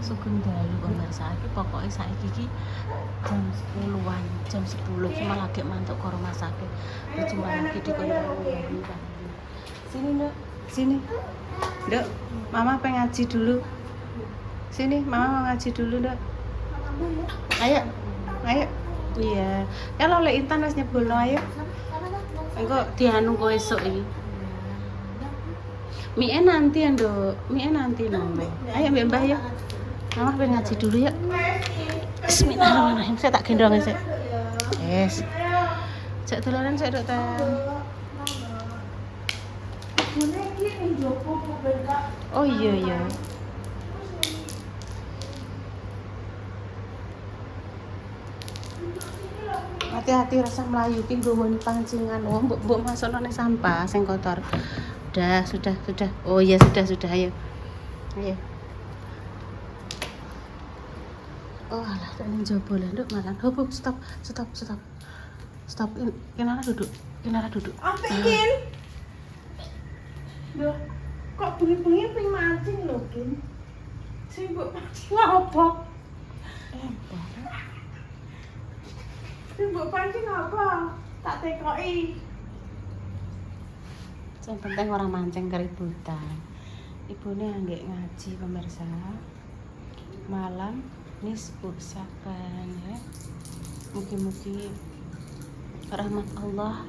Sugeng dalu pemirsa iki pokoke saiki iki jam 10-an, jam 10 cuma lagi mantuk ke rumah sakit. Cuma lagi di Sini, Nduk. Sini. Nduk, Mama pengen ngaji dulu. Sini, Mama mau ngaji dulu, Nduk. Ayo. Ayo. Iya. Kalau oleh Intan wis nyebulno ayo. Engko dianu kok esuk iki. Mie nanti ya, Nduk. Mie nanti lho. Ayo Mbak ya. Mama pengen ngaji dulu ya. Bismillahirrahmanirrahim. Saya tak gendong sik. Yes. Cek dolanan sik, Dok, Tan. Oh iya iya. Hati-hati rasa melayu ki nggawa pancingan. Oh, mbok masukno ning sampah sing kotor. Sudah. Oh iya sudah. Ayo. Ayo. Oh alah, tak ning jaba lah, Nduk, makan. Hop, stop. Kinara duduk. Apikin. Loh, kok bengi-bengi pengen mancing lho, Kin? Sibuk mancing apa? Sibuk pancing apa? Tak tekoki. Yang penting orang mancing keributan. Ibune anggek ngaji pemirsa. Malam nisfu Sa'ban ya. Mugi-mugi rahmat Allah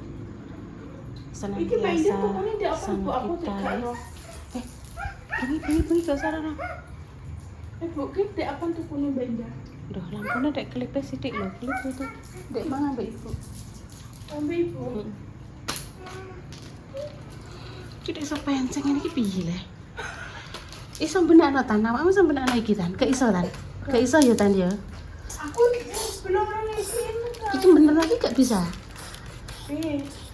senantiasa sama kita ya. Bengi gak sarana. Bu, ki dek apa tuh punya benda? Duh, lampunya dek klipe sithik lho, klip itu. Dek mang ambek Ibu. Ambil ibu. Ki dek iso penceng ini ki piye le? Iso benakno tan, awakmu iso benakno iki tan. Ke iso tan. Ke iso ya tan ya. Aku belum nanisin. Iki bener lagi gak bisa.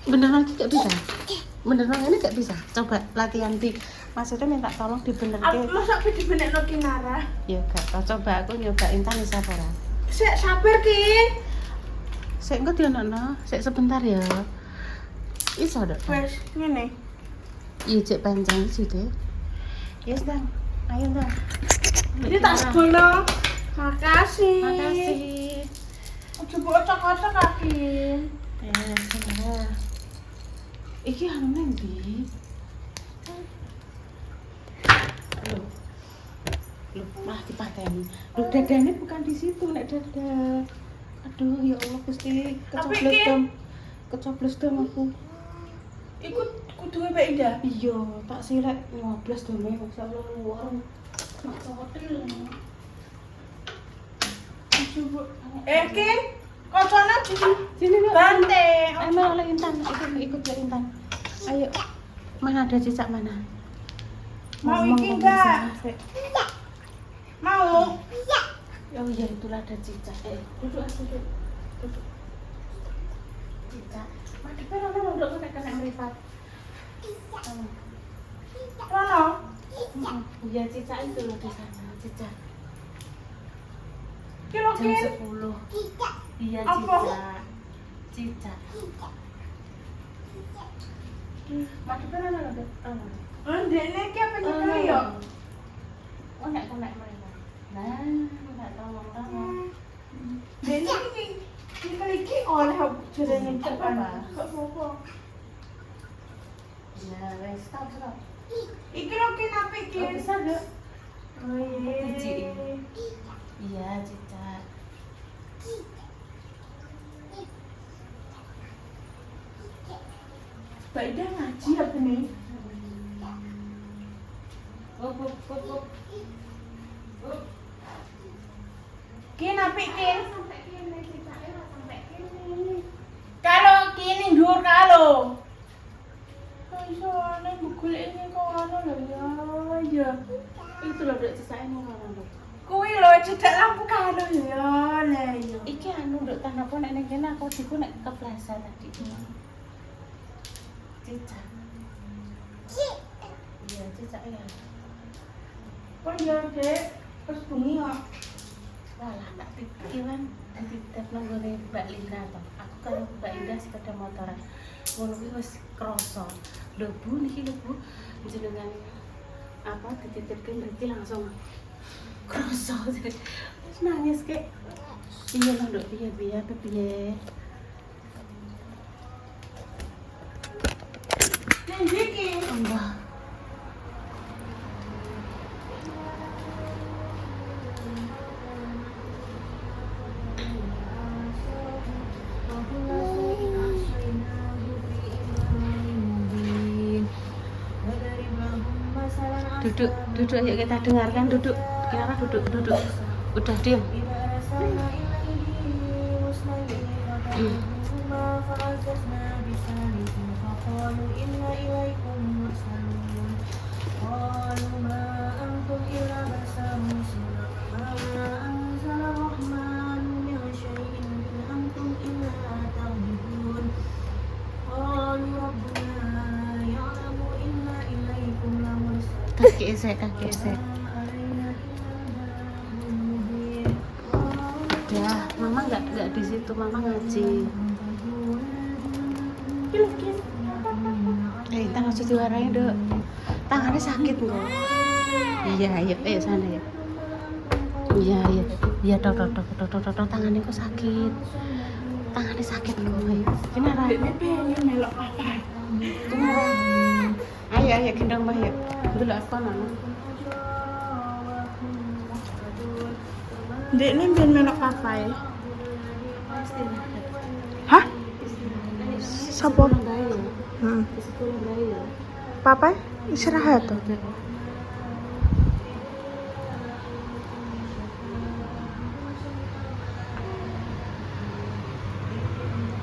Bener lagi gak bisa. Beneran ini gak bisa. Coba latihan di. Maksudnya minta tolong dibenerke. Masa aku dibenekno Kinara? Ya gak tau, coba aku nyoba Intan bisa ora. Sik sabar, Kin. Sik engko dionono, sik sebentar ya. Iso Dok. Wes, ngene. Iya cek panjang sih deh. Yes Dan, ayo Dan. Ini tak sekolah. Makasih. Makasih. Ojo bocok-bocok kaki. Sudah. Iki anu nang ndi? Loh, malah dipateni. Loh, dadane bukan di situ, nek dada. Aduh, ya Allah Gusti, kecoblos dom aku. Ikut kudu Mbak Ida. Iya, tak silek 15 dome kok sak luar. Mak hotel. Coba. Kin, kocone di Sini, Mbak. Bante. Ayo oleh Intan, ikut oleh Intan. Ayo. Mana ada cicak mana? Mau Ngomong iki ke enggak? pemirsa. Mau? Oh iya, itulah ada cicak. Duduk. Cicak. Madep ora nduk nek kena mripat. Rono. Iya, cicak itu loh di sana, cicak. Kilo Jam Kin. 10. Iya, Apa? Cicak. Madep ora nduk. Ndekne ki apa nyekeli yo? Oh, nek mereka. Nah, enggak tolong. Ndekne iki nyekeli ki oleh jenenge Gak depan. apa-apa. Gak apa-apa. Ya, wes stop. Iki lho Kin apik Oh, Kin. bisa enggak? Oh Biji. iya. Iya, cicak. Mbak Ida ngaji apa nih? Kok. Kin apik Kin. Kalau kini dhuwur kalau. Iso ana bukul ini kok ana lho ya. Itu loh, Dok, cicaknya mau Dok. Kuwi lho cedak lampu kalau ya lah ya. Iki anu Dok, tan apa nek ning kene aku diku nek kepleset tadi. Cicak. Iya, cicak ya. Kok ya Dek, terus bunyi kok. Walah, tak pikiran dititip nang gone Mbak Lina to. Aku karo Mbak Indah sepeda motoran. Ngono kuwi wis krasa. Lho Bu, niki lho Bu, jenengan apa dititipke mriki langsung Kroso. Wis nangis kek. Iya lho, Nduk, piye. Ning iki. Allah. Duduk, ayo kita dengarkan, duduk. Kiara duduk. Udah diam. Kaki esek. Udah, mama nggak di situ, mama ngaji. Intan harus diwarain, Dok. Tangannya sakit nggak? Iya, ayo sana ya. Iya, dok, tangannya kok sakit. Tangannya sakit kok. Kenapa? Pengen melok apa? Kenapa? Ayo gendong mbak ya. Dulu apa nana? Dek ini pengen melok apa ya? Hah? Sopo? Papa istirahat tuh.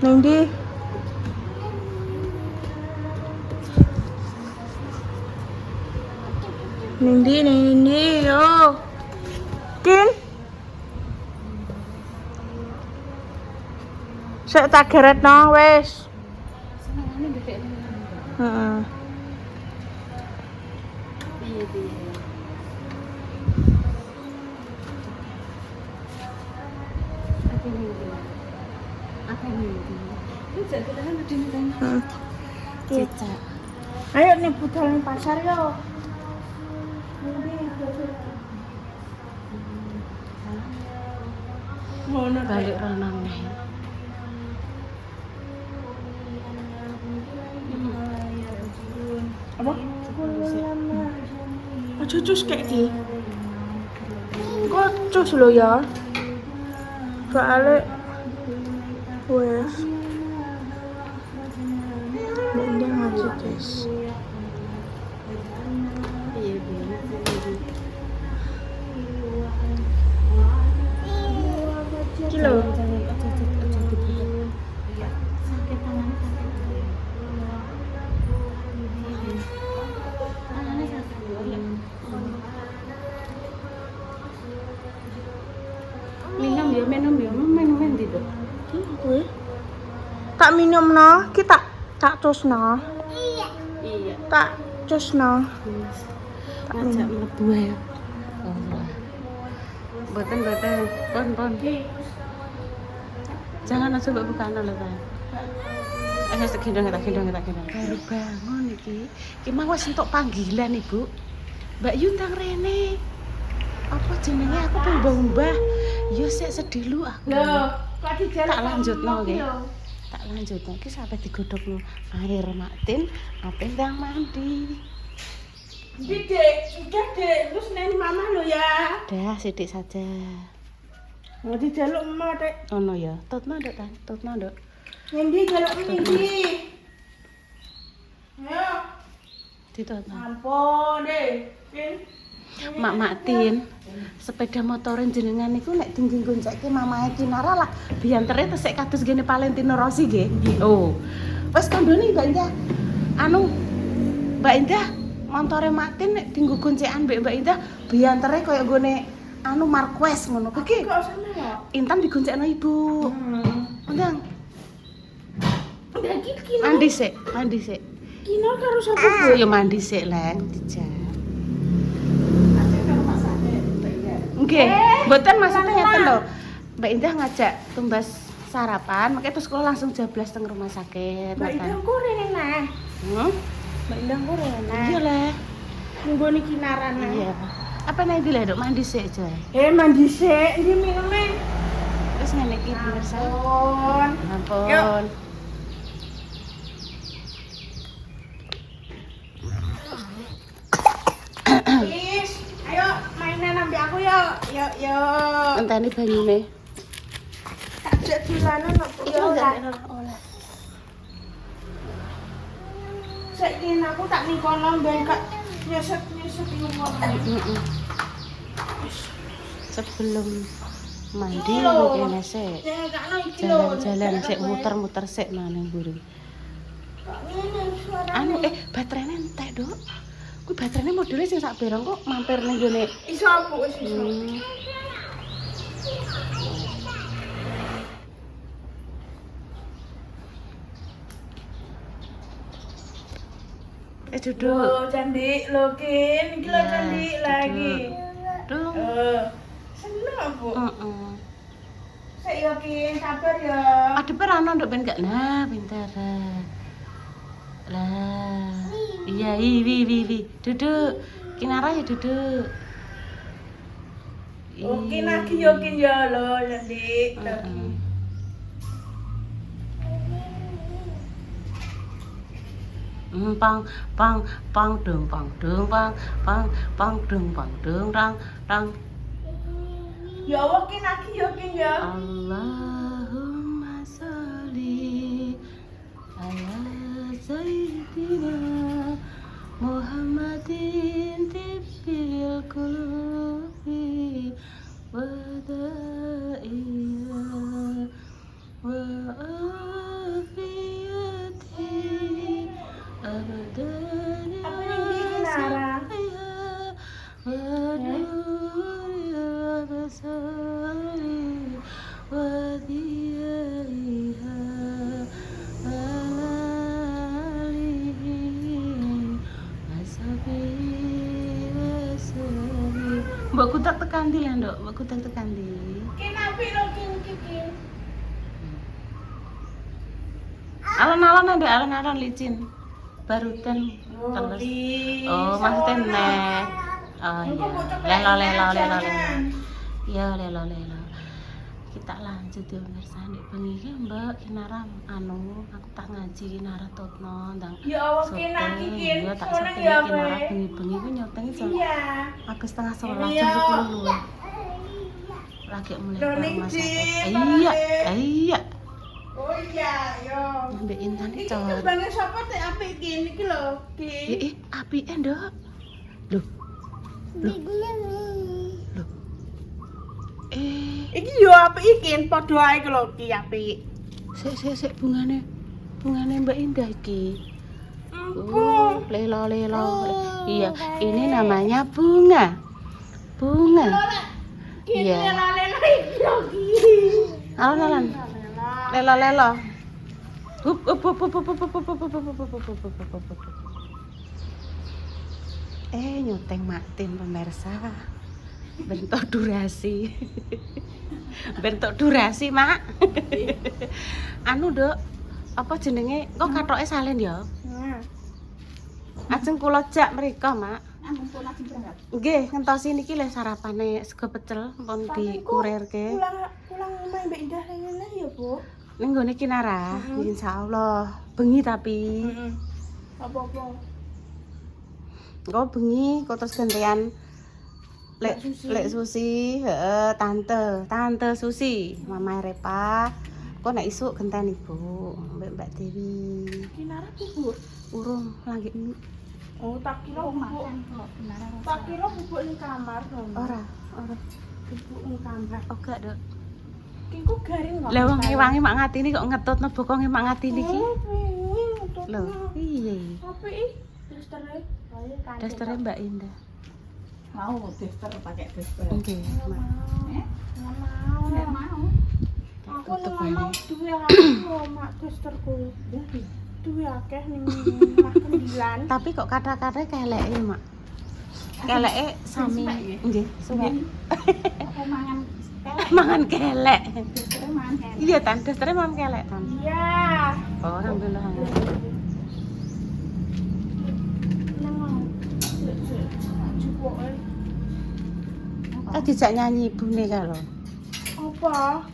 Nindi. Nindi, yo. Kin. Sik tak geretno wis. Senengane ndek ini. Heeh. Iya. Apa ini? Ini jadi kita kan ada nih. Cicak. Ayo nih budal ning pasar yo. Ngono Balik renang nih. Apa? Aja cus kayak iki. Kok cus lo ya? Soale wes. Benda ngaji guys. Iya. Kilo. Sakit tangannya sakit. Tangannya sakit. Minum ya, minum tidak. Kowe tak minum no, kita tak cus no. Iya. Tak cus no. Ngajak mlebu ya. Allah. Boten. Pon. Jangan aja mbak bukaan lho, Pak. Ayo tak gendong. Baru bangun iki. Iki mau wis entuk panggilan, Ibu. Mbak Yu tang rene. Apa jenenge aku pengen ya sik sedih lu aku. Loh, kok dijaluk Tak lanjutno nggih. lho. Tak lanjutno iki sampai digodhogno air matin, ape ndang mandi. Dek, terus neni mama lo ya. Dah sithik saja. Mau dijaluk mama dek. Ono ya. Tutno nduk kan? Tutno nduk. Nindi jaluk Nindi. Ayo. Ditutno. Ampun deh. Mak Tin, sepeda motoren jenengan niku nek tinggi goncekke mamae Kinara lah biantere tesek kados gene Valentino Rossi nggih. Oh. Wis kandhane Mbak Indah. Anu Mbak Indah, montore Mak Tin nek tinggu goncekan Mbak Indah biantere koyo gone anu Marquez ngono. Iki Kok sama ya? Intan digoncekno Ibu. Undang. Udah iki Mandi sik. Kino karo sapa? Ya mandi sik, Leng, dijak. Nggih, mboten maksudnya ngeten lho. Mbak Indah ngajak tumbas sarapan, makanya terus kula langsung jablas teng rumah sakit. Mbak Indah kok rene nah. Hmm? Mbak Indah kok rene. Iya, Le. Nggone kinaran nah. Iya. Apa nek iki lho, Dok, mandi sik aja. Mandi sik, iki minumnya. Terus ngene iki pemirsa. Ampun. Ampun. Is, ayo mainan ambil aku yuk. Yuk. Enteni banyune. Tak jak dolanan kok. Iki enggak oleh. Saiki aku tak ning kono ben gak nyesek-nyesek ning kono. Sebelum mandi Iki lho. kene sik. Ya gak ono iki lho. Jalan-jalan sik muter-muter sik nang mburi. Ngene suarane. Anu baterainya entek, Dok. Kuwi baterainya modele sing sak berong kok mampir ning gone. Iso apa wis iso. Duduk. Loh, candik lho Kin, iki lho Ya, candik duduk. lagi. Duduk. Seneng aku. Heeh. Sik yo Kin, sabar ya. Ada perano nduk ben gak nah, pinter. Lah. Iya, wi. Duduk. Kinara ya duduk. Oke lagi yo Kin ya lho, candik lagi. Heeh. Pang dong rang Ya Allah Kin lagi yo Kin ya. Allahumma sholli ala sayyidina Muhammadin tibbil qulubi wa da'iya wa afiyati abadan ya Apa yang bikin Nara? wa nuri abasari wa diyaiha alalihi wasabi wasari. Mbak kutak tekan di lah, Ndok. Mbak kutak tekan di. Kin apik lho Kin Kin. Alon-alon ada alon-alon licin. Barutan terus. Oh, maksudnya nek. Oh iya. Lelo. Iya, lelo. Kita lanjut ya pemirsa. Nek bengi iki Mbak Kinara aku tak ngaji Kinara tutno ndang. Ya Allah Kin lagi Kin. Iya, tak Seneng sepi ya Kinara kowe. bengi-bengi ku nyotengi jam Iya. agak setengah 11 Iya. jam 10 luwih. Lagi mulai ke Doning rumah Ci, sakit. Mama Iya. Oh iya, yo. Mbak Intan Iki cowok. gerbangnya sapa teh apik Kin iki lho, Kin. Apike, Ndok. Loh. Iki yo apik Kin, padha ae lho Ki apik. Sik bungane Mbak Indah iki. Empuk. Lelo. Iya, ini namanya bunga. Kin Iya. lela-lela iki lho Ki. Alon-alon. Lelo. Hup. Nyoteng Matin pemirsa. Bentuk durasi, Mak. Anu, Dok. Apa jenenge? Kok kathoke salen ya? Ajeng kula jak mriko, Mak. Ampun lagi berangkat. Nggih, ngentosi niki le sarapane sego pecel pun dikurirke. Pulang omah Mbak Indah rene ya, Bu. Ning gone Kinara, insyaallah. Bengi tapi. Apa-apa. Engko bengi kok terus gantian Lek Susi, heeh, tante Susi, Mama Repa. Kok nek isuk genten Ibu, Mbak Dewi. Kinara bubuk. Urung lagi Oh, tak kira bubuk. Tak kira bubuk ning kamar dong. ora. Bubuk ning kamar. Oh gak, Dok. Ki kok garing kok. Lah wong wangi mak ngatini kok ngetutno bokonge mak ngatini iki. Oh, pengen ngetutno. Lho, iya. Apa iki? Dasternya? Dasternya Mbak Indah. Mau daster pakai daster. Nggih, Mak. Nggak mau. Aku Tutup ning omah ae. duwe akeh mak dasterku. Duwe akeh ning omah kendilan. Tapi kok kata-katanya keleke, Mak. Keleke sami. Nggih, suwek. Aku mangan kelek. Mangan kelek. Dasternya mangan kelek. Iya, Tan, dasternya mangan kelek, Tan. Iya. Oh, alhamdulillah. Nang mau. Cukup. dijak nyanyi ibune karo. Apa?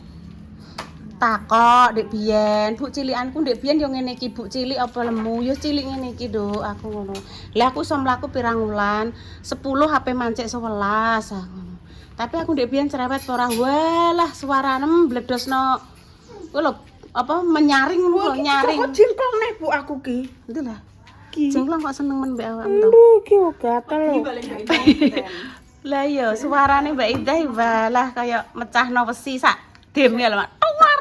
Takok ndek biyen, Bu cilikanku ndek biyen yo ngene iki, Bu cilik apa lemu, yo cilik ngene iki, Nduk, aku ngono. Lah aku iso mlaku pirang wulan, 10 HP mancik 11 aku ngono. Tapi aku ndek biyen cerewet ora, walah suarane mbledosno. Kuwi lho, apa menyaring ngono lho, nyaring. Kok jingklong nih Bu aku ki. Itu lah. Ki. Jengklong kok seneng men mbek awakmu to. Aduh, ki gatel lho. Lah iya, suarane Mbak Indah walah kaya mecahno wesi sak dem ya lho, Mak. Tuwar.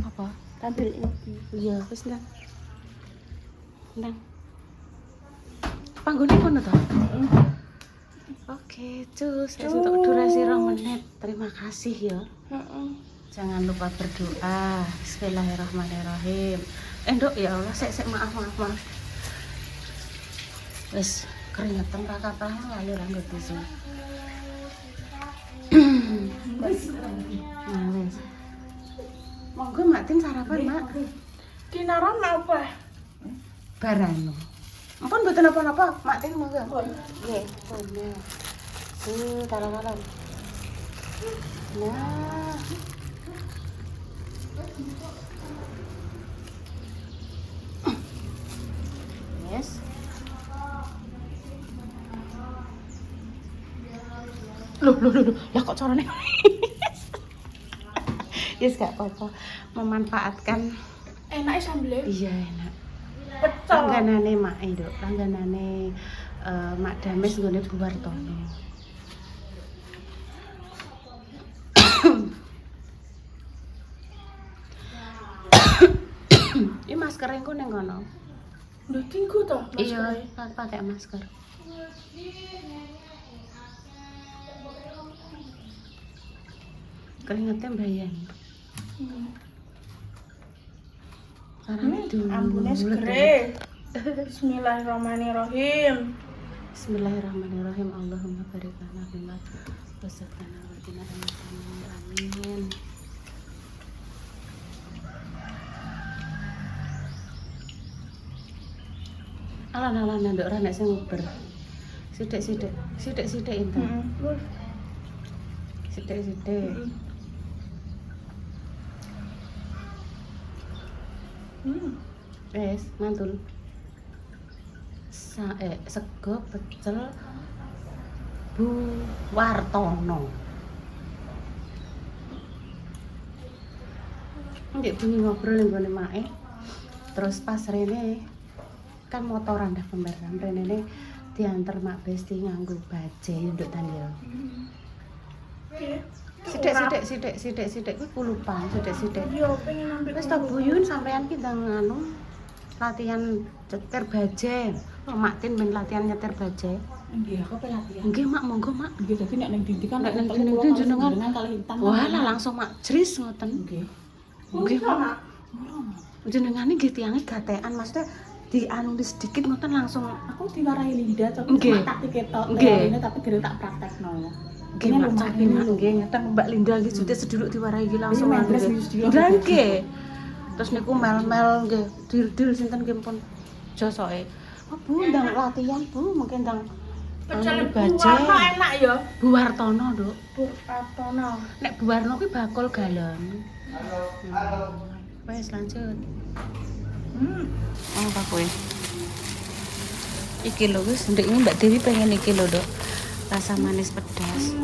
Apa? Tampil iki. Iya, wis ndang. Ndang. Panggone kono to? Oke, cus. Untuk durasi 2 menit. Terima kasih ya. Jangan lupa berdoa. Bismillahirrahmanirrahim. Nduk ya Allah, sik maaf. Wis keringetan kakak lalu ra nggo tisu. Nah, wis. Monggo Mak Tin sarapan, Mak. Kinaran apa? Barano. Ampun mboten napa-napa, Mak Tin monggo. Nggih, bener. Taran-taran. Nah. Yes. Loh, lah kok carane? Yes, gak apa-apa. Memanfaatkan. Enaknya sambelnya? Iya, enak. Pecel. Langganane Mak Nduk, langganane Mak Dames nggone Bu Wartono. Ini masker engko ning kono. Udah tinggu toh? Iya, pakai masker. Keringetnya mbayan. Ambune segere. Bismillahirrahmanirrahim. Bismillahirrahmanirrahim. Allahumma barik lana bima razaqtana wa qina adzabannar. Amin. Alan-alan nduk ora nek sing nguber. Sithik-sithik inten. Sithik-sithik. Wes, mantul. Sego pecel Bu Wartono. Ndek bengi ngobrol ning gone Mae. Terus pas rene kan motoran dah pembayaran rene diantar Mak Besti nganggo baje nduk tandil. Sithik kuwi kulupan, sithik. Yo pengen ambil. Wis tak buyun sampean ki ndang anu latihan nyetir baje. Oh, Mak Tin men latihan nyetir baje. Nggih, aku pelatihan. Nggih, Mak, monggo, Mak. Nggih, dadi nek ning Dindi kan Nek ning ketemu Dindi jenengan kali Intan. Wah, lah langsung Mak jris ngoten. Nggih. Nggih, Mak. Jenengane nggih tiange gatekan, maksudnya dianu sedikit ngoten langsung. Aku diwarahi Linda tapi Nggih. mak taktik ketok Nggih. teorine tapi dereng tak praktekno. Nggih, Mak, capi Mak nggih ngeten Mbak Linda nggih jute seduluk diwarahi iki langsung Ini anu medres nggih. wis seduluk. Nggih, nggih. Terus niku mel-mel nggih, dil-dil sinten nggih pun josoke. Oh, Bu, ndang latihan, Bu, mungkin ndang Pecel anu, Bu Warno enak ya. Bu Wartono, Nduk. Bu Wartono. Nek Bu Warno kuwi bakul galon. Wes lanjut. Oh, apa kowe? Iki lho wis ndek ini Mbak Dewi pengen iki lho, Nduk. Rasa manis pedas.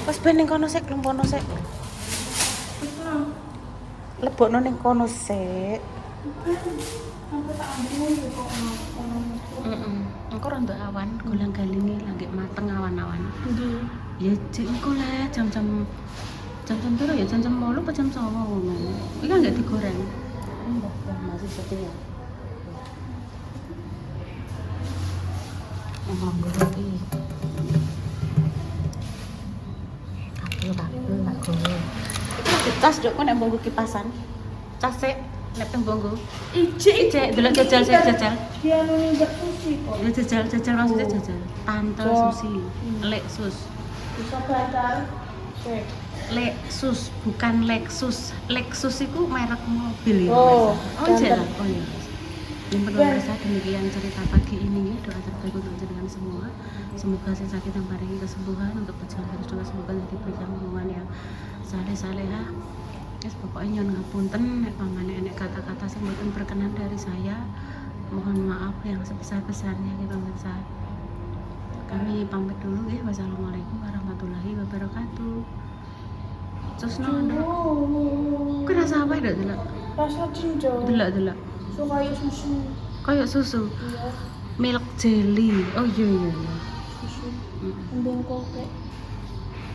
Wes ben ning kono sik, lumpono sik. Lebokno ning kono sik. Engko rontok awan, golang-galingi lagi mateng awan-awan. Ya jek engko le jam-jam piro ya jam-jam 8 apa jam 9 ngono. Iki kan enggak digoreng. Masih setia. Monggo iki. Kabel tak gowo. Iki tas nduk kok nek mbonggo kipasan. Cas sik nek teng mbonggo. Ijik Delok jajal sik jajal. dia anu mbak susi kok. Ya jajal maksudnya jajal. Tante Susi, Lexus. Bisa batal. Cek. Lexus bukan Lexus. Lexus itu merek mobil ya. Oh, Mas? Oh, tante. jelas. Oh iya. Yang pemirsa, demikian cerita pagi ini ya, doa terbaik untuk jenengan semua. Semoga saya sakit yang paringi kesembuhan, untuk berjalan terus juga semoga diberikan hubungan yang saleh-salehah. Yes, pokoknya nyon ngapunten nek pamane enek kata-kata sing mboten berkenan dari saya. Mohon maaf yang sebesar-besarnya ya pemirsa. Kami pamit dulu ya. Wassalamualaikum warahmatullahi wabarakatuh. Terus kena sampai ndak delok? Rasa cincau. Delok. So kayak susu. Kayak susu. Iya, Milk jelly. Oh iya. susu. Embeng kokek.